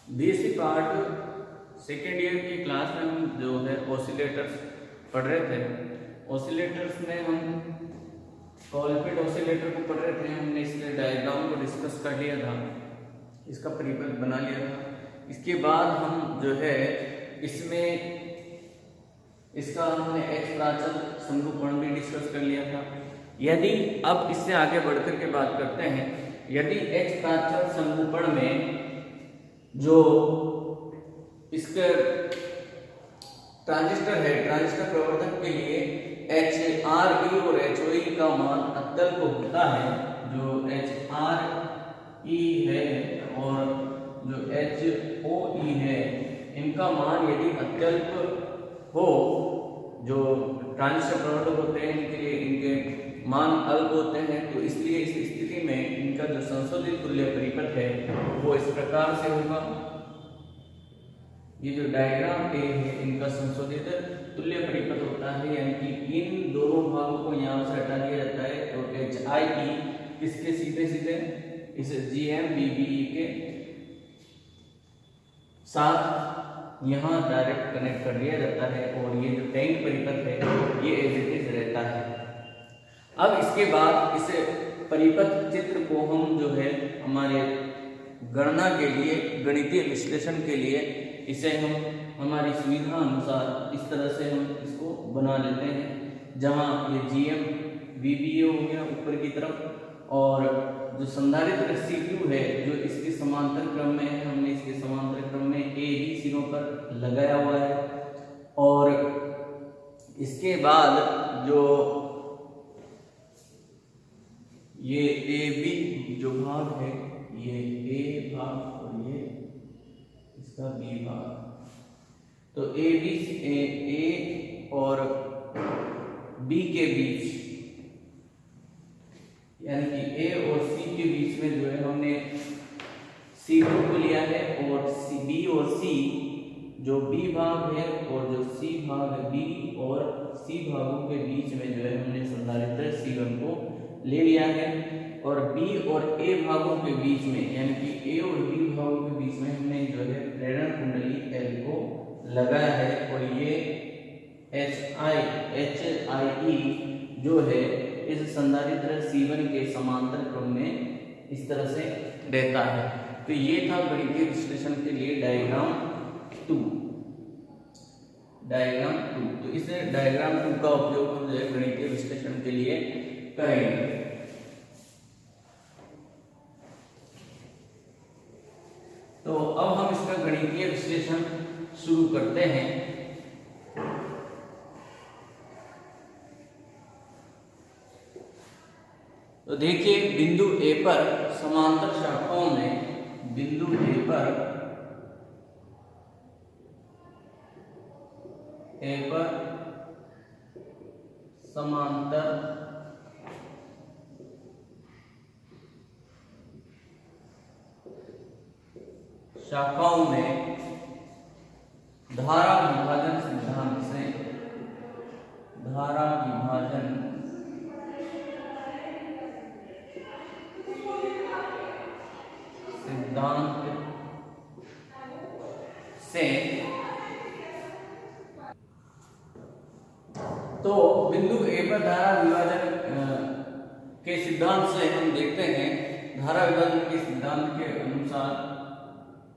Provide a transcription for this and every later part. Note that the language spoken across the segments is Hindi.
बीएससी पार्ट सेकेंड ईयर की क्लास में हम जो है ऑसिलेटर्स पढ़ रहे थे। ऑसिलेटर्स में हम कॉलपिट ऑसिलेटर को पढ़ रहे थे। हमने इसके डायग्राम को डिस्कस कर लिया था, इसका परिपथ बना लिया था। इसके बाद हम जो है इसमें इसका हमने एक्स प्राचल संरूपण भी डिस्कस कर लिया था। यदि अब इससे आगे बढ़कर के बात करते हैं, यदि एक्स प्राचल संरूपण में जो इसके ट्रांजिस्टर है, ट्रांजिस्टर प्रवर्धक के लिए HRE और HOE का मान अत्यल्प होता है। जो HRE है और जो HOE है, इनका मान यदि अत्यल्प हो, जो ट्रांजिस्टर प्रवर्धक होते हैं इनके लिए इनके मान अल्प होते हैं, तो इसलिए इस स्थिति में इनका जो संशोधित तुल्य परिपथ है वो इस प्रकार से होगा। ये जो डायग्राम ए है, इनका संशोधित तुल्य परिपथ होता है, यानी कि इन दोनों भागों को यहाँ से हटा दिया जाता है। तो HIE किसके सीधे सीधे इस GMBBE के साथ यहाँ डायरेक्ट कनेक्ट कर दिया जाता है, और ये जो टैंक परिपथ है ये एज इट इज रहता है। अब इसके बाद इस परिपथ चित्र को हम जो है हमारे गणना के लिए, गणितीय विश्लेषण के लिए इसे हम हमारी सुविधा अनुसार इस तरह से हम इसको बना लेते हैं, जहाँ ये GMBBE हो गया ऊपर की तरफ, और जो संधारित्र C2 है जो इसके समांतर क्रम में है, हमने इसके समांतर क्रम में AB सिरों पर लगाया हुआ है। और इसके बाद जो ये AB जो भाग है, ये A भाग और ये इसका B भाग, तो A और B के बीच, यानी कि A और C के बीच में जो है हमने C2 को लिया है, और B और C जो B भाग है और जो C भाग है, B और C भागों के बीच में जो है हमने संधारित्र C1 को ले लिया है, और B और A भागों के बीच में, यानी कि A और B भागों के बीच में हमने जो है प्रेरण कुंडली L को लगाया है, और ये HIE जो है इस संधारित्र C1 के समांतर क्रम में इस तरह से रहता है। तो ये था गणितीय विश्लेषण के लिए डायग्राम 2। तो इस डायग्राम 2 का उपयोग हम जो है गणितीय विश्लेषण के लिए करेंगे। तो अब हम इसका गणितीय विश्लेषण शुरू करते हैं। तो देखिए, बिंदु A पर समांतर शाखाओं में, बिंदु A पर समांतर शाखाओं में धारा विभाजन सिद्धांत से, धारा विभाजन सिद्धांत से, तो बिंदु A पर धारा विभाजन के सिद्धांत से हम देखते हैं, धारा विभाजन के सिद्धांत के अनुसार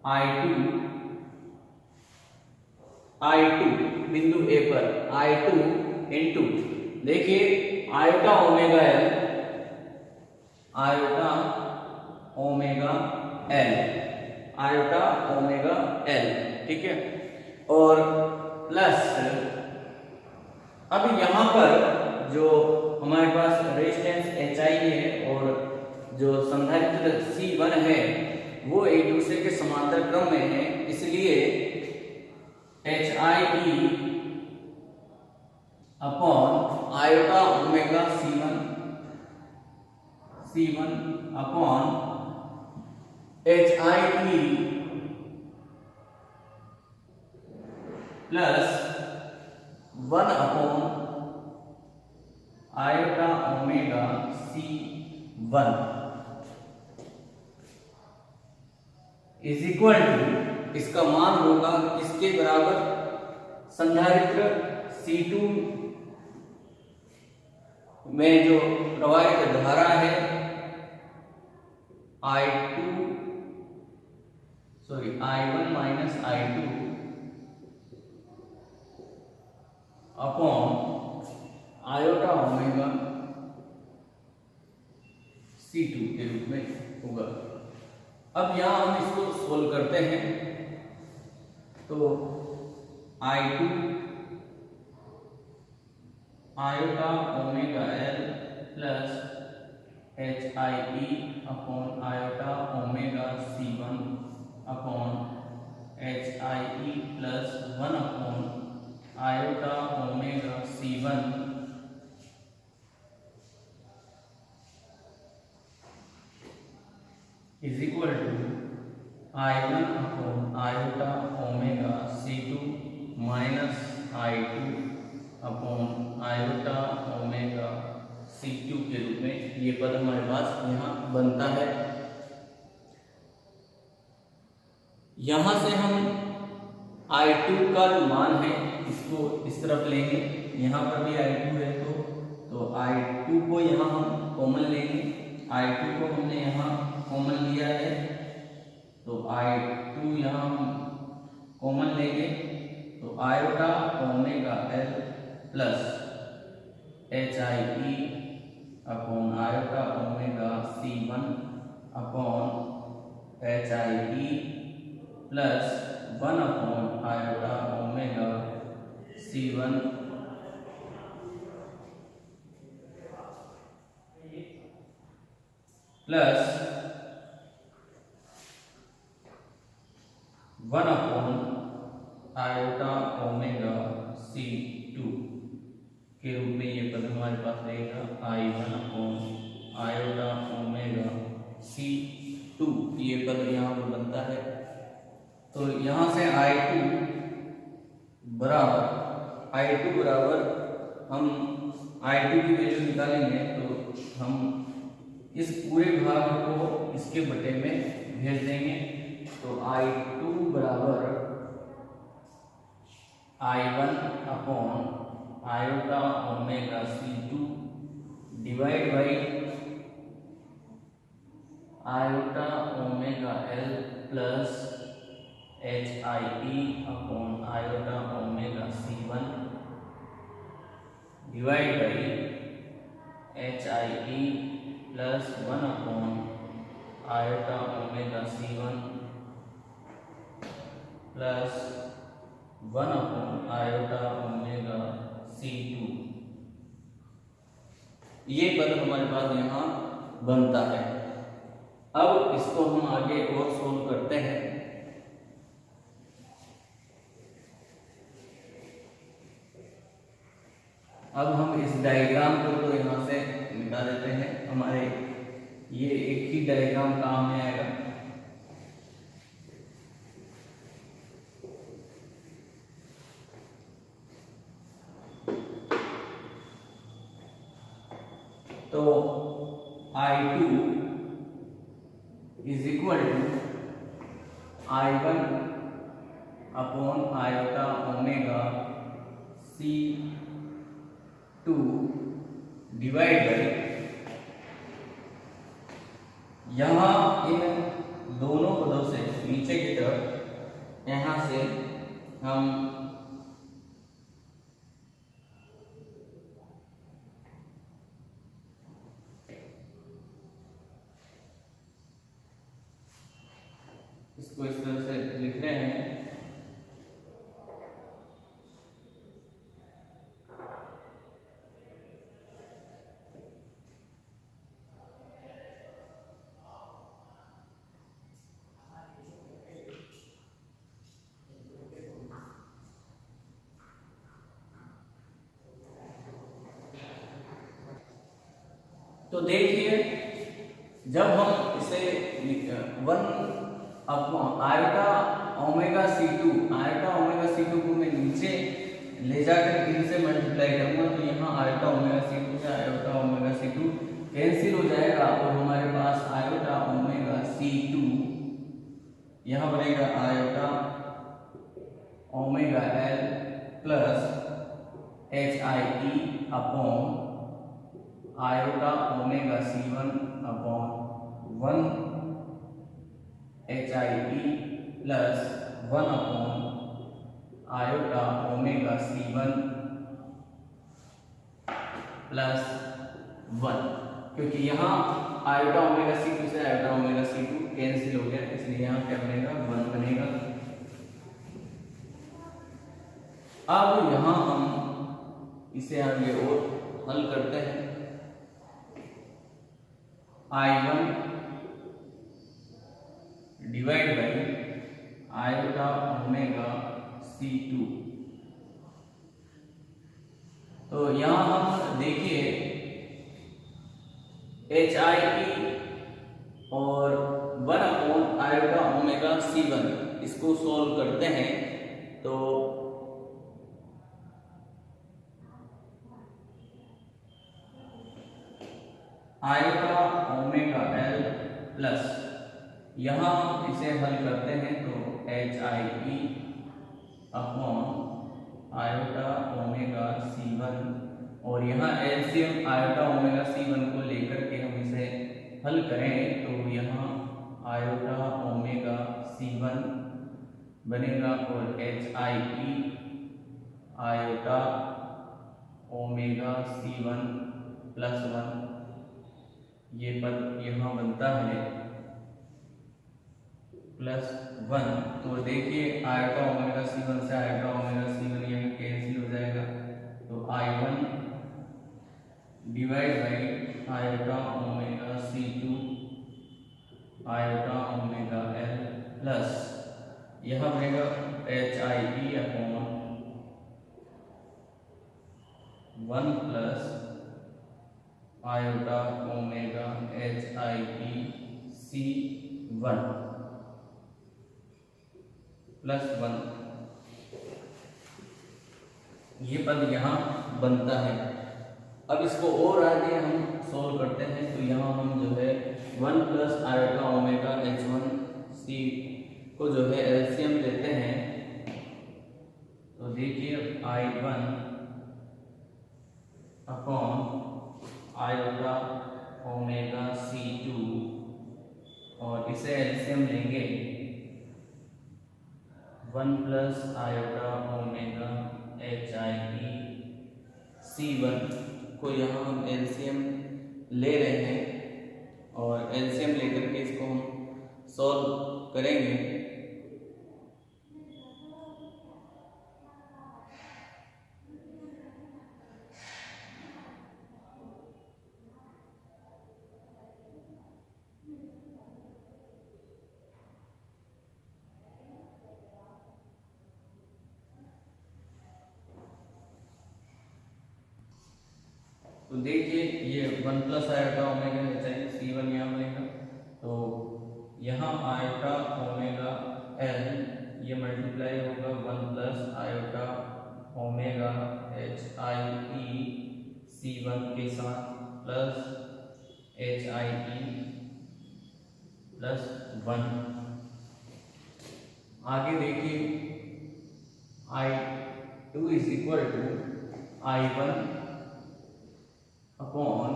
I2 बिंदु A पर I2 इंटू, देखिए आयोटा ओमेगा L, ठीक है, और प्लस, अब यहाँ पर जो हमारे पास रेजिस्टेंस HI है और जो संधारित्र C1 है वो एक दूसरे के समांतर क्रम में है, इसलिए HIE upon iota omega C1 upon HIE plus 1 upon iota omega C1 is equal to इसका मान होगा किसके बराबर, संधारित्र C2 में जो प्रवाहित धारा है I1 minus I2 upon iota omega C2 के रूप में होगा। अब यहां हम इसको सोल्व करते हैं तो I2 iota omega L plus HIE upon iota omega C1 upon HIE plus 1 upon iota omega C1 is equal to I1 upon iota omega C2 minus I2 upon iota omega C2 के रूप में ये पद हमारे पास यहाँ बनता है। यहाँ से हम I2 का जो मान है इसको इस तरफ लेंगे, यहाँ पर भी I2 है तो I2 को यहाँ हम कॉमन लेंगे, I2 को हमने यहाँ कॉमन लिया है तो I2 यहाँ हम कॉमन लेंगे तो iota omega L plus HIE upon iota omega C1 upon HIE plus 1 upon iota omega C1 plus 1 upon iota omega C2 के रूप में ये पद हमारे पास रहेगा I1 upon iota omega C2 ये पद यहाँ पर बनता है। तो यहाँ से I2 बराबर हम I2 की वैल्यू निकालेंगे तो हम इस पूरे भाग को इसके बटे में भेज देंगे तो I2 बराबर I1 upon iota omega C2 divide by iota omega L plus HIE upon iota omega C1 divide by HIE plus 1 upon iota omega C1 plus 1 upon iota omega C2 ये पद हमारे पास यहाँ बनता है। अब इसको हम आगे और सोल्व करते हैं। अब हम इस डायग्राम को तो यहाँ से मिटा देते हैं, हमारे ये एक ही डायग्राम काम में आएगा। तो I2 is equal to I1 upon iota omega C2 divide by यहाँ इन दोनों पदों से नीचे की तरफ यहाँ से हम इसको इस तरह से लिख रहे हैं। तो देखिए जब हम इसे 1 आयोटा ओमेगा C2 को मैं नीचे ले जाकर इनसे मल्टीप्लाई करूंगा तो यहाँ आयोटा ओमेगा C2 से आयोटा ओमेगा C2 कैंसिल हो जाएगा और हमारे पास आयोटा ओमेगा C2 यहाँ बनेगा iota omega L plus H I E upon iota omega C1 upon 1 H I E plus 1 upon iota omega C1 plus 1, क्योंकि यहाँ आयोटा ओमेगा C2 से आयोटा ओमेगा C2 कैंसिल हो गया, इसलिए यहाँ क्या बनेगा 1 बनेगा। अब यहाँ हम इसे आगे और हल करते हैं। I1 divide by iota omega C2, तो यहाँ हम देखिए एच आई ई और 1 अपॉन आयोटा ओमेगा C1 इसको सॉल्व करते हैं तो आयोटा ओमेगा एल प्लस, यहाँ हम इसे हल करते हैं तो H I E upon iota omega C1, और यहाँ एलसीएम आयोटा ओमेगा C1 को लेकर के हम इसे हल करें तो यहाँ आयोटा ओमेगा C1 बनेगा और H I E iota omega C1 plus 1, ये पद यहाँ बनता है प्लस 1। तो देखिए आयोटा ओमेगा C1 से आयोटा ओमेगा C1 यहाँ कैंसिल हो जाएगा, तो I1 divide by iota omega C2 iota omega L plus यहाँ बनेगा H I E upon 1 plus iota omega H I E C1 plus 1, ये पद यहाँ बनता है। अब इसको और आगे हम सॉल्व करते हैं तो यहाँ हम जो है 1 प्लस आयोटा ओमेगा H1C को जो है एलसीएम लेते हैं, तो देखिए I1 upon iota omega C2 और इसे एलसीएम लेंगे 1 plus iota omega H I E C1 को यहाँ हम एलसीएम ले रहे हैं और एलसीएम लेकर के इसको हम सॉल्व करेंगे। तो देखिए ये 1 प्लस आयोटा ओमेगा चाहिए C1 यहाँ बनेगा, तो यहाँ आयोटा ओमेगा L ये मल्टीप्लाई होगा 1 plus iota omega H I E C1 के साथ plus H I E plus 1। आगे देखिए I2 is equal to I1 upon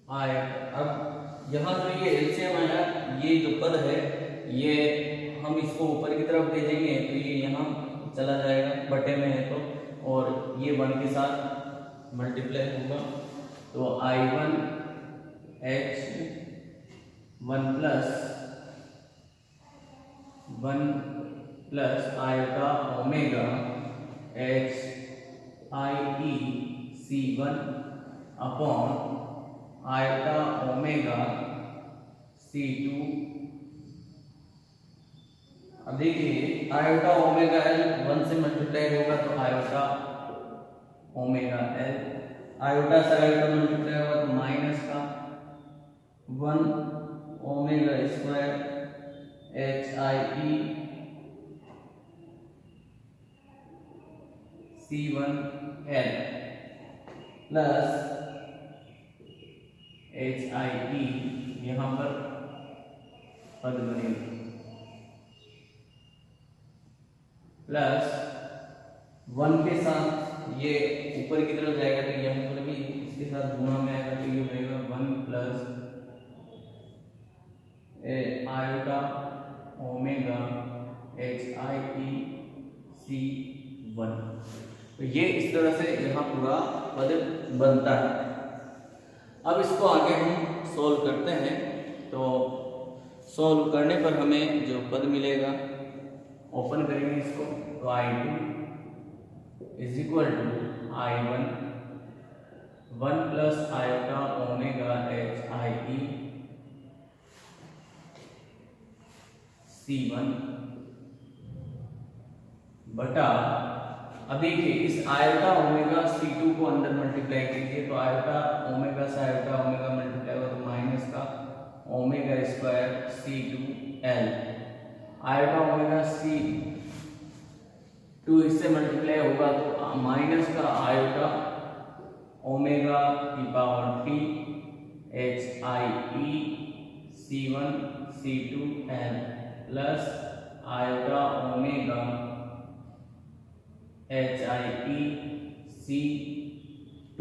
I, अब यहाँ जो ये एलसीएम आया, ये जो पद है ये हम इसको ऊपर की तरफ भेजेंगे तो ये यहाँ चला जाएगा, बटे में है तो, और ये 1 के साथ मल्टीप्लाई होगा, तो I1 H1 plus iota omega H I E C1 upon iota omega C2। अब देखिए आयोटा ओमेगा L 1 से मल्टीप्लाई होगा तो आयोटा ओमेगा L, आयोटा से आयोटा मल्टीप्लाई होगा तो माइनस का 1 omega square H I E C1 L plus H I E यहाँ पर पद बनेगी प्लस 1 के साथ ये ऊपर की तरफ जाएगा तो यहाँ पर भी इसके साथ गुणा में आएगा तो ये बनेगा 1 प्लस आयोटा ओमेगा HIEC1। तो ये इस तरह से यहाँ पूरा पद बनता है। अब इसको आगे हम सॉल्व करते हैं। तो सॉल्व करने पर हमें जो पद मिलेगा, ओपन करेंगे इसको, तो I2 is equal to I1 1 plus iota omega HIEC1 बटा, अब देखिए इस आयोटा ओमेगा C2 को अंदर मल्टीप्लाई कीजिए तो आयोटा ओमेगा से आयोटा ओमेगा मल्टीप्लाई होगा तो माइनस का omega square C2L, iota omega C2 इससे मल्टीप्लाई होगा तो माइनस का आयोटा ओमेगा की power 3 HIEC1 C2L plus iota omega HIEC2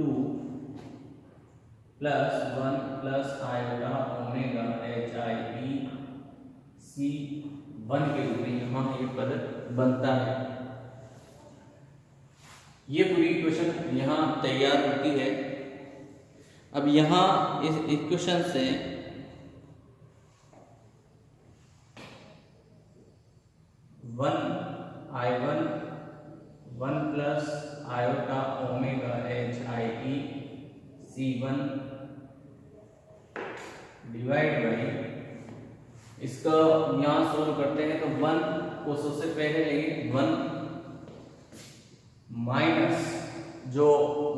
plus 1 plus iota omega HIEC1 के रूप में यहाँ ये पद बनता है। ये पूरी इक्वेशन यहाँ तैयार होती है। अब यहाँ इस इक्वेशन से I1 1 plus iota omega HIEC1 divide by, इसका यहाँ सोल्व करते हैं तो 1 को सबसे पहले लेंगे 1 माइनस जो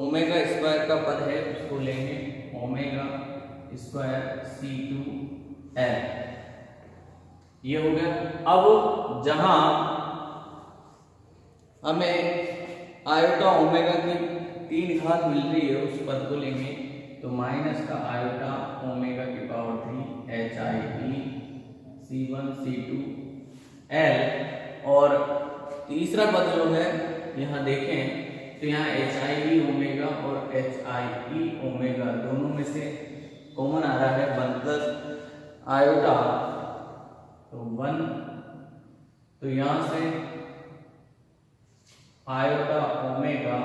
ओमेगा स्क्वायर का पद है उसको लेंगे ओमेगा स्क्वायर C2L, ये हो गया। अब जहां हमें आयोटा ओमेगा की 3 घात मिल रही है उस पद को लेंगे तो माइनस का आयोटा ओमेगा की पावर 3 HIEC1 C2L, और तीसरा पद जो है यहाँ देखें तो यहाँ HIE ओमेगा और HIE ओमेगा दोनों में से कॉमन आ रहा है 1 प्लस आयोटा, तो 1, तो यहाँ से iota omega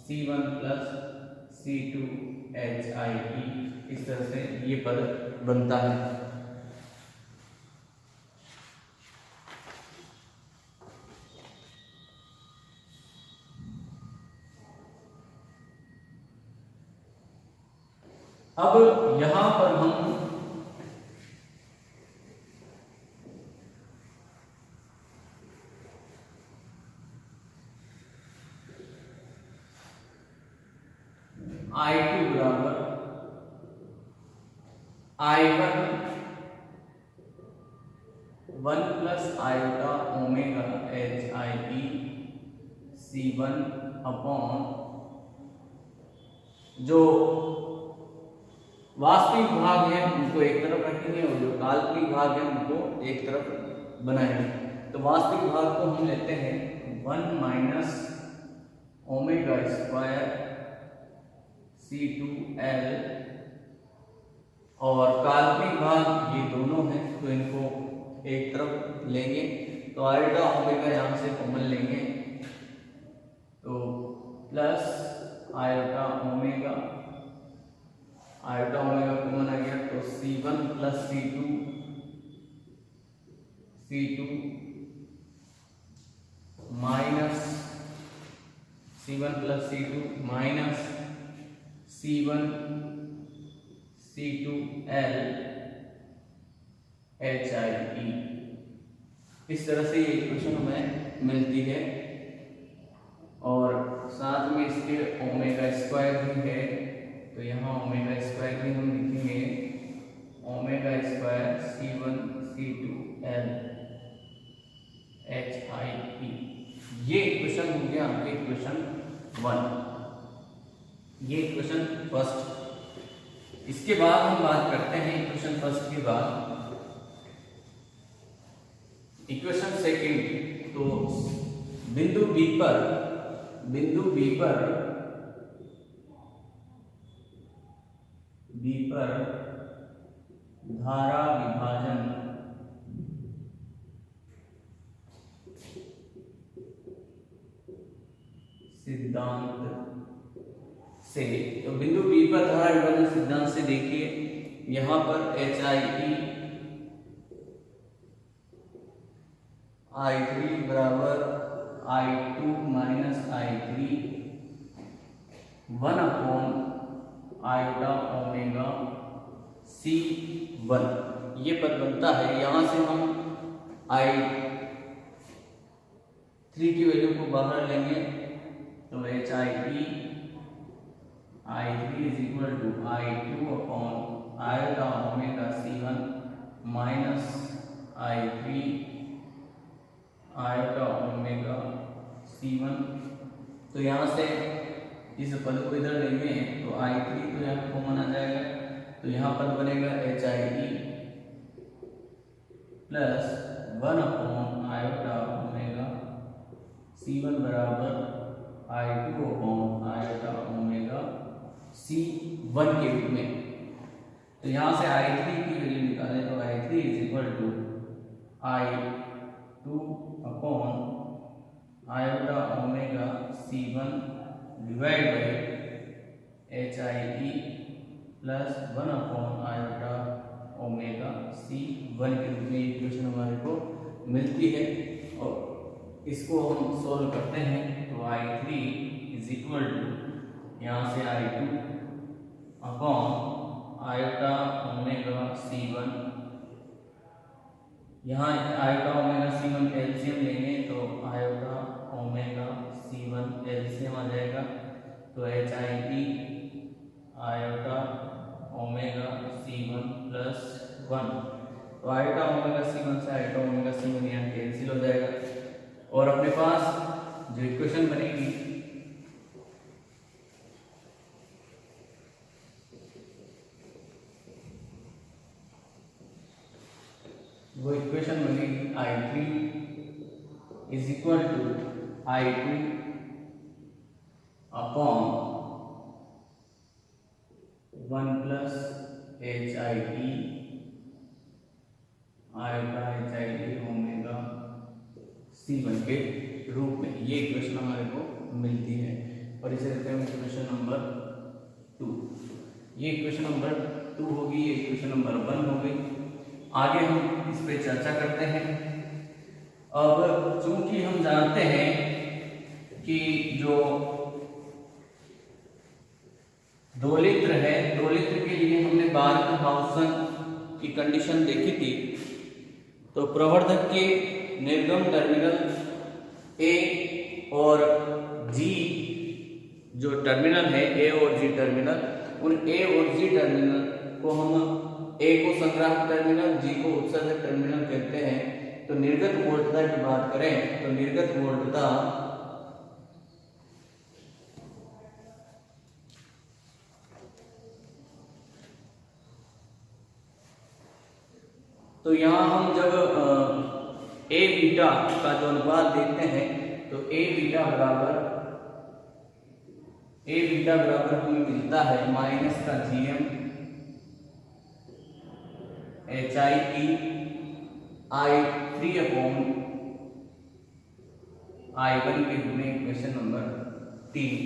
C1 plus C2 HIE, इस तरह से ये पद बनता है। अब यहां पर हम I2 बराबर I1 1 plus iota omega HIEC1 upon जो वास्तविक भाग है उनको एक तरफ रखेंगे और जो काल्पनिक भाग है उनको एक तरफ बनाएंगे। तो वास्तविक भाग को हम लेते हैं 1 माइनस ओमेगा स्क्वायर C2L, और काल्पनिक भाग ये दोनों हैं तो इनको एक तरफ लेंगे तो आयोटा ओमेगा यहाँ से कॉमन लेंगे तो प्लस आयोटा ओमेगा कॉमन आ गया तो C1 plus C2 minus C1 plus C2 minus C1 C2L HIE, इस तरह से ये इक्वेशन हमें मिलती है। और साथ में इसके ओमेगा स्क्वायर भी है तो यहाँ ओमेगा स्क्वायर भी हम लिखेंगे omega square C1 C2L HIE। ये इक्वेशन हो गया आपके इक्वेशन 1, ये इक्वेशन फर्स्ट। इसके बाद हम बात करते हैं इक्वेशन फर्स्ट के बाद इक्वेशन सेकंड। तो बिंदु बी पर धारा विभाजन सिद्धांत से, तो बिंदु बी पर धारा विभाजन सिद्धांत से देखिए यहां पर HIE I3 बराबर I2 minus I3 1 upon iota omega C1 ये पद बनता है। यहां से हम I3 की वैल्यू को बाहर लेंगे तो HIE I3 is equal to I2 upon iota omega C1 minus I3 iota omega C1। तो यहाँ से इस पद को इधर लेंगे तो I3 तो यहाँ कॉमन आ जाएगा, तो यहाँ पद बनेगा HIE plus 1 upon iota omega C1 बराबर I2 upon iota omega C1 के रूप में। तो यहाँ से I3 की वैल्यू निकालें तो I3 is equal to I2 upon iota omega C1 divide by HIE plus 1 upon iota omega C1 के रूप में इक्वेशन हमारे को मिलती है। और इसको हम सॉल्व करते हैं तो I3 इज इक्वल टू यहाँ से I2 upon iota omega C1, यहाँ आयोटा ओमेगा C1 का एलसीएम लेंगे तो आयोटा ओमेगा C1 एलसीएम आ जाएगा, तो HIE iota omega C1 plus 1, तो आयोटा ओमेगा C1 से आयोटा ओमेगा C1 यहाँ कैंसिल हो जाएगा और अपने पास जो इक्वेशन बनेगी वो इक्वेशन बनेगी I3 is equal to I2 upon 1 plus HIE iota HIE omega C1 के रूप में। ये इक्वेशन हमारे को मिलती है और इसे कहते हैं इक्वेशन नंबर 2। ये इक्वेशन नंबर 2 होगी, ये इक्वेशन नंबर 1 हो गई। आगे हम इस पे चर्चा करते हैं। अब चूंकि हम जानते हैं कि जो दोलित्र है, दोलित्र के लिए हमने बार्कहाउसन की कंडीशन देखी थी। तो प्रवर्धक के निर्गम टर्मिनल ए और जी जो टर्मिनल है ए और जी टर्मिनल, उन ए और जी टर्मिनल को हम ए को संग्राहक टर्मिनल, जी को उत्सर्जक टर्मिनल कहते हैं। तो निर्गत वोल्टता की बात करें तो निर्गत वोल्टता तो यहाँ हम जब ए बीटा का जो अनुपात देखते हैं तो ए बीटा बराबर हमें मिलता है माइनस का GM HIE I3 upon I1 के रूप में इक्वेशन नंबर 3।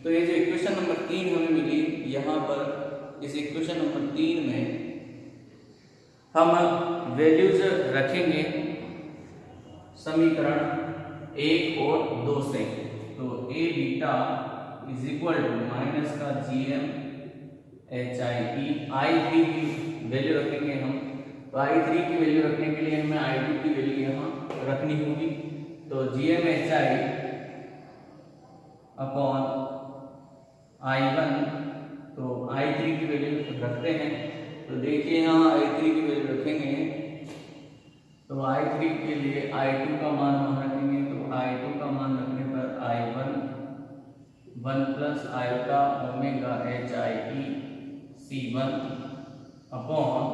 तो ये जो इक्वेशन नंबर 3 हमें मिली, यहाँ पर इस इक्वेशन नंबर 3 में हम वैल्यूज रखेंगे समीकरण 1 और 2 से। तो A beta is equal to minus का GM HIE I3 की वैल्यू रखेंगे हम। तो I3 की वैल्यू रखने के लिए हमें I2 की वैल्यू यहाँ रखनी होगी। तो GM HI अपॉन I1, तो I3 की वैल्यू रखते हैं। तो देखिए यहाँ I3 की वैल्यू रखेंगे तो I3 के लिए I2 का मान हम रखेंगे। तो I2 का मान रखने पर I1 1 plus iota omega HIE C1 upon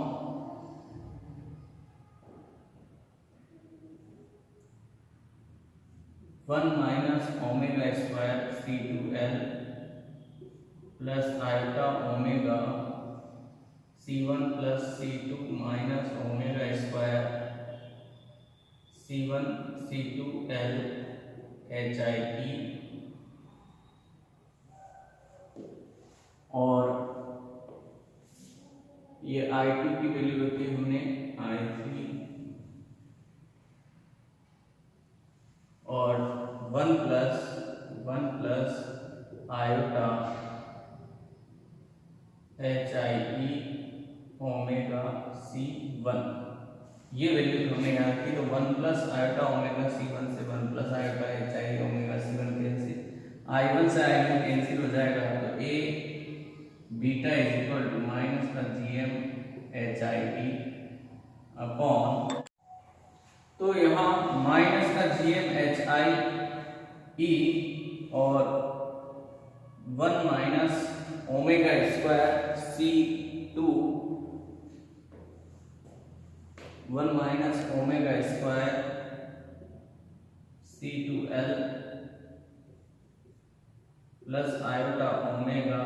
1 minus omega square C2L plus iota omega C1 plus C2 minus omega square C1 C2L HIE और ये I2 की वैल्यू रखी हमने I3 और 1 plus iota HIE omega C1 ये वैल्यू हमने यहाँ की। तो 1 प्लस आयोटा ओमेगा C1 से 1 plus iota HIE omega C1 cancel, I1 से I1 कैंसिल हो जाएगा। तो A beta is equal to minus का GM HIE अपॉन, तो यहाँ माइनस का GM HIE और 1 minus omega square C2 1 minus omega square C2L plus iota omega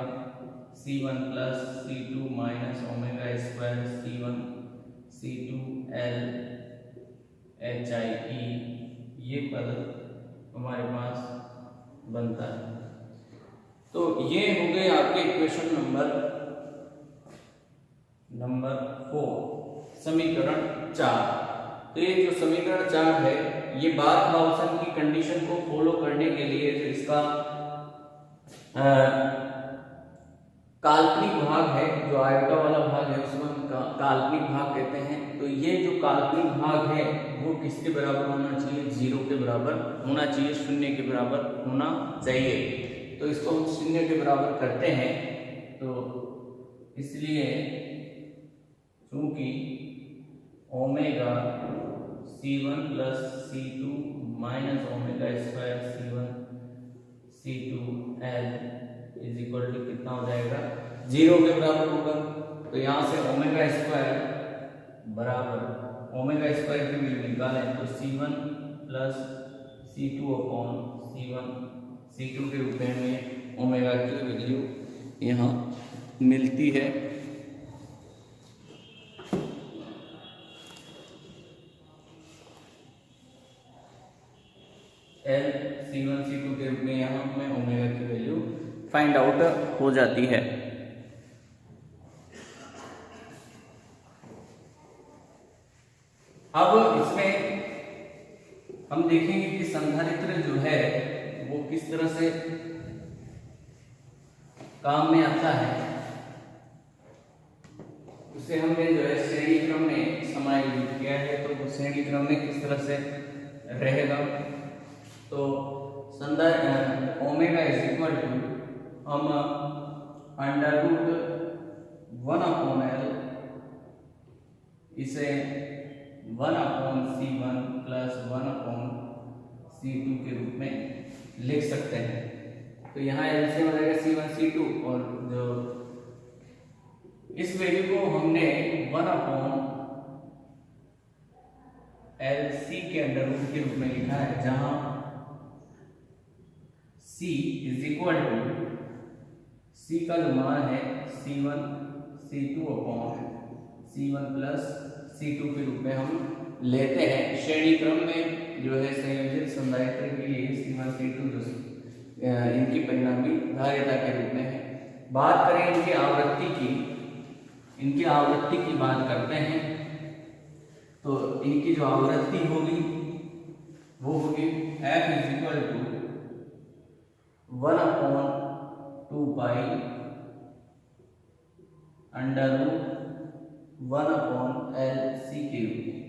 C1 plus C2 minus omega square C1 C2L HIE ये पद हमारे पास बनता है। तो ये हो गए आपके इक्वेशन नंबर 4, समीकरण 4। तो ये जो समीकरण 4 है ये बार्क हाउसन की कंडीशन को फॉलो करने के लिए जो इसका काल्पनिक भाग है, जो आयोटा वाला भाग है उसको हम काल्पनिक भाग कहते हैं। तो ये जो काल्पनिक भाग है वो किसके बराबर होना चाहिए? 0 के बराबर होना चाहिए, 0 के बराबर होना चाहिए। तो इसको हम 0 के बराबर करते हैं। तो इसलिए चूंकि omega C1 plus C2 minus omega square C1 C2L is equal to कितना हो जाएगा? 0 के बराबर होगा। तो यहाँ से ओमेगा स्क्वायर बराबर ओमेगा स्क्वायर की वैल्यू निकालें तो C1 प्लस C2 अपॉन C1 C2 के रूप में ओमेगा की वैल्यू यहाँ मिलती है। L C1 C2 के रूप में यहाँ हमें ओमेगा की वैल्यू फाइंड आउट हो जाती है। अब इसमें हम देखेंगे कि संधारित्र जो है वो किस तरह से काम में आता है। उसे हमने जो है श्रेणी क्रम में समायोजित किया है। तो वो श्रेणी क्रम में किस तरह से रहेगा? तो ओमेगा इज इक्वल टू हम अंडर रूट 1 अपॉन L इसे 1 upon C1 plus 1 upon C2 के रूप में लिख सकते हैं। तो यहाँ एलसीएम हो जाएगा C1 C2 और जो इस वैल्यू को हमने 1 अपॉन LC के अंडर रूट के रूप में लिखा है, जहां C is equal to C का जो मान है C1 C2 अपॉन C1 प्लस C2 के रूप में हम लेते हैं। श्रेणी क्रम में जो है संयोजित संधारित्र के लिए C1 C2 जो इनकी परिणामी धारिता के रूप में है। बात करें इनकी आवृत्ति की बात करते हैं। तो इनकी जो आवृत्ति होगी वो होगी F is equal to 1 upon 2 pi under root 1 upon LC के रूप में।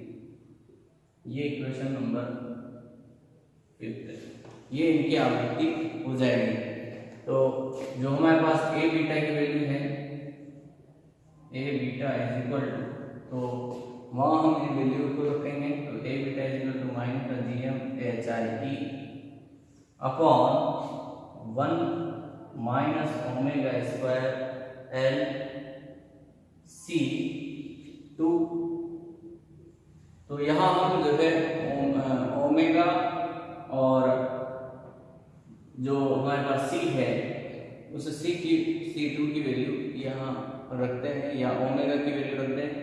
ये इक्वेशन नंबर 5 है। ये इनकी आवृत्ति हो जाएगी। तो जो हमारे पास A बीटा की वैल्यू है, A beta is equal to, तो वहाँ हम इन वैल्यू को रखेंगे। तो A beta is equal to minus का GM HIE upon 1 minus omega square L C2। तो यहाँ हम जो है ओमेगा और जो हमारे पास C है उस C2 की वैल्यू यहाँ रखते हैं या ओमेगा की वैल्यू रखते हैं।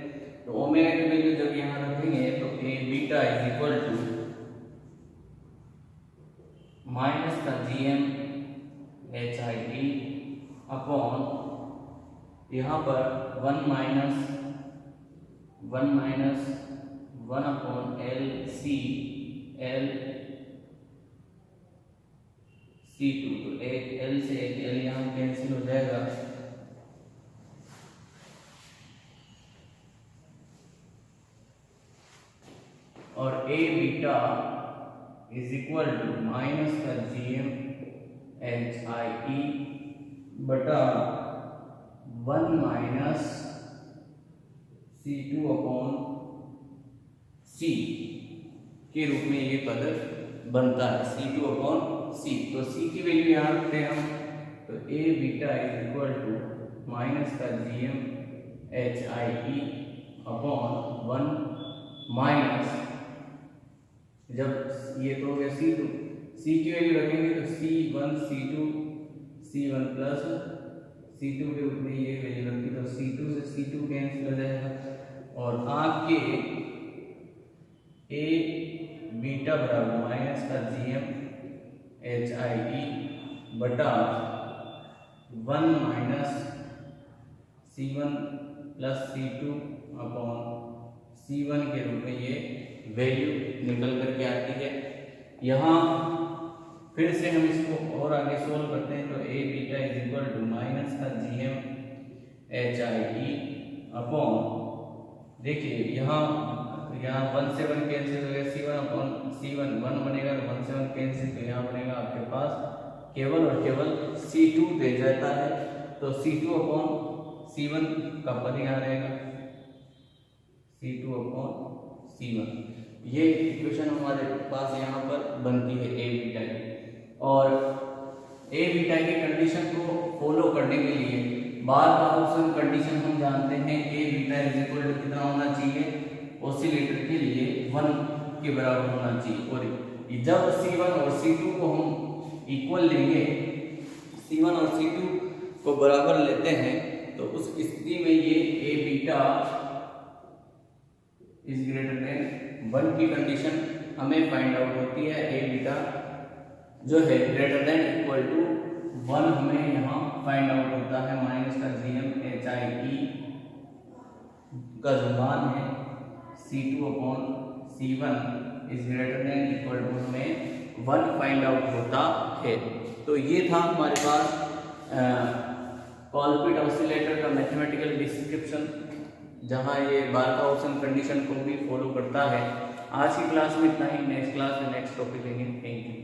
तो ओमेगा की वैल्यू जब यहाँ रखेंगे तो A beta is equal to minus का GM/HIT अपॉन यहाँ पर 1 माइनस 1 अपॉन LC2। तो एक L से एक L यहाँ कैंसिल हो जाएगा और A beta is equal to minus का GM/HIE बटा 1 माइनस C2 अपॉन C के रूप में ये पद बनता है, C2 अपॉन C। तो C की वैल्यू यहाँ रखते हैं हम, तो A beta is equal to minus का GM/HIE अपॉन 1 माइनस, जब ये तो हो गया C2, C की वैल्यू रखेंगे तो C1 प्लस C2 के रूप में ये वैल्यू रखी, तो C2 से C2 कैंसिल हो जाएगा और आपके A बीटा बराबर माइनस का GM/HIE बटा 1 माइनस C1 प्लस C2 अपॉन C1 के रूप में ये वैल्यू निकल करके आती है। यहाँ फिर से हम इसको और आगे सोल्व करते हैं तो A beta is equal to minus का GM/HIE अपॉन, देखिए यहाँ 1 से 1 कैंसिल हो गया, C1 अपॉन C1 1 बनेगा तो 1 से 1 कैंसिल, तो यहाँ बनेगा आपके पास केवल और केवल C2 दे जाता है, तो C2 अपॉन C1 का पद यहाँ रहेगा, C2 अपॉन C1। ये इक्वेशन हमारे पास यहाँ पर बनती है A बीटा की। और A बीटा की कंडीशन को फॉलो करने के लिए बार ऑप्शन कंडीशन हम जानते हैं A beta is equal to कितना होना चाहिए, ऑसिलेटर के लिए 1 के बराबर होना चाहिए। और जब C1 और C2 को हम इक्वल लेंगे, C1 और C2 को बराबर लेते हैं, तो उस स्थिति में ये A beta is greater then 1 की कंडीशन हमें फाइंड आउट होती है। A बीटा जो है ग्रेटर देन इक्वल टू 1 हमें यहाँ फाइंड आउट होता है, माइनस का GM/HIE का जो मान है C2 अपॉन C1 is greater than equal to हमें 1 फाइंड आउट होता है। तो ये था हमारे पास कॉलपिट ऑसिलेटर का मैथमेटिकल डिस्क्रिप्शन, जहाँ ये बार का ऑप्शन कंडीशन को भी फॉलो करता है। आज की क्लास में इतना ही, नेक्स्ट क्लास में नेक्स्ट टॉपिक लेंगे। Thank you.